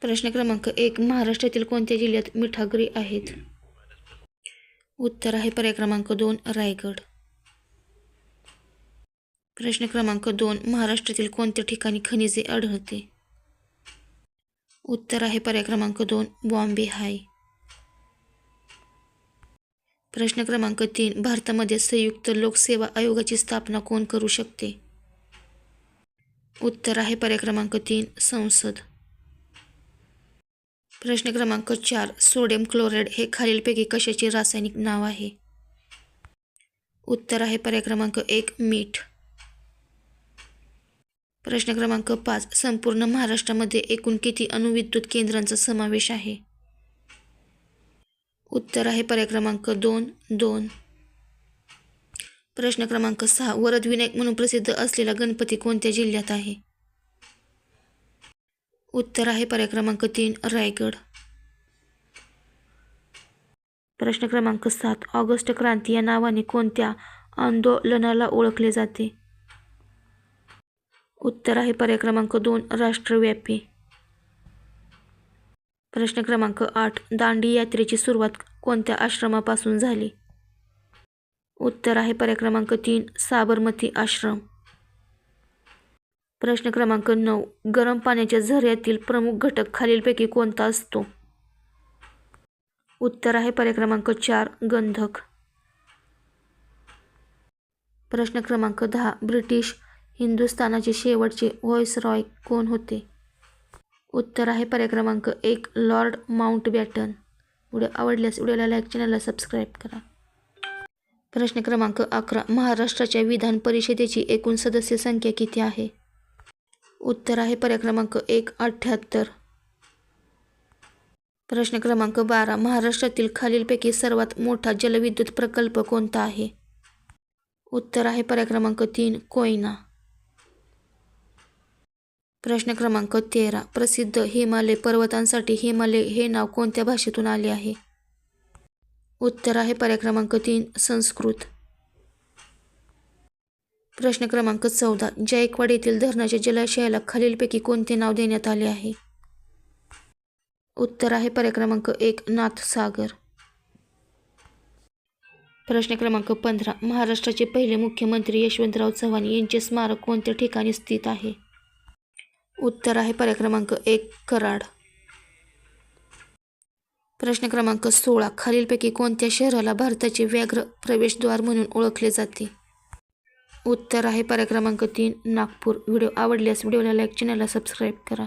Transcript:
प्रश्न क्रमांक 1. महाराष्ट्रातील कोणत्या जिल्ह्यात मिठागरी आहेत? उत्तर आहे पर्याय क्रमांक 2. रायगड. प्रश्न क्रमांक 2. महाराष्ट्रातील कोणत्या ठिकाणी खनिजे आढळते? उत्तर आहे पर्याय क्रमांक 2. बॉम्बे हाय. प्रश्न क्रमांक 3. भारतामध्ये संयुक्त लोकसेवा आयोगाची स्थापना कोण करू शकते? उत्तर आहे पर्याय क्रमांक 3. संसद. प्रश्न क्रमांक 4. सोडियम क्लोराईड हे खालीलपैकी कशाचे रासायनिक नाव आहे? उत्तर आहे पर्याय क्रमांक 1. मीठ. प्रश्न क्रमांक 5. संपूर्ण महाराष्ट्रामध्ये एकूण किती अणुविद्युत केंद्रांचा समावेश आहे? उत्तर आहे पर्याय क्रमांक 2. प्रश्न क्रमांक 6. वरदविनायक म्हणून प्रसिद्ध असलेला गणपती कोणत्या जिल्ह्यात आहे? उत्तर आहे पर्याय क्रमांक 3. रायगड. प्रश्न क्रमांक 7. ऑगस्ट क्रांती या नावाने कोणत्या आंदोलनाला ओळखले जाते? उत्तर आहे पर्याय क्रमांक 2. राष्ट्रव्यापी. प्रश्न क्रमांक 8. दांडी यात्रेची सुरुवात कोणत्या आश्रमापासून झाली? उत्तर आहे पर्याय क्रमांक 3. साबरमती आश्रम. प्रश्न क्रमांक 9. गरम पाण्याच्या झऱ्यातील प्रमुख घटक खालीलपैकी कोणता असतो? उत्तर आहे पर्याय क्रमांक 4. गंधक. प्रश्न क्रमांक 10. ब्रिटिश हिंदुस्थानाचे शेवटचे व्हाईसरॉय कोण होते? उत्तर आहे पर्याय क्रमांक 1. Lord Mountbatten. व्हिडिओ आवडल्यास व्हिडिओला लाईक, चॅनलला सबस्क्राईब करा. प्रश्न क्रमांक 11. महाराष्ट्राच्या विधान परिषदेची एकूण सदस्य संख्या किती आहे? उत्तर आहे पर्याय क्रमांक 1. 78. प्रश्न क्रमांक 12. महाराष्ट्रातील खालीलपैकी सर्वात मोठा जलविद्युत प्रकल्प कोणता आहे? उत्तर आहे पर्याय क्रमांक 3. कोयना. प्रश्न क्रमांक 13. प्रसिद्ध हिमालय पर्वतांसाठी हिमालय हे नाव कोणत्या भाषेतून आले आहे? उत्तर आहे पर्याय क्रमांक 3. संस्कृत. प्रश्न क्रमांक 14. जायकवाडी येथील धरणाच्या जलाशयाला खालीलपैकी कोणते नाव देण्यात आले आहे? उत्तर आहे पर्याय क्रमांक 1. नाथसागर. प्रश्न क्रमांक 15. महाराष्ट्राचे पहिले मुख्यमंत्री यशवंतराव चव्हाण यांचे स्मारक कोणत्या ठिकाणी स्थित आहे? उत्तर आहे पर्याय क्रमांक 1. कराड. प्रश्न क्रमांक 16. खालीलपैकी कोणत्या शहराला भारताचे व्याघ्र प्रवेशद्वार म्हणून ओळखले जाते? उत्तर आहे पर्याय क्रमांक 3. नागपूर. व्हिडिओ आवडल्यास व्हिडिओला लाईक, चॅनलला सबस्क्राईब करा.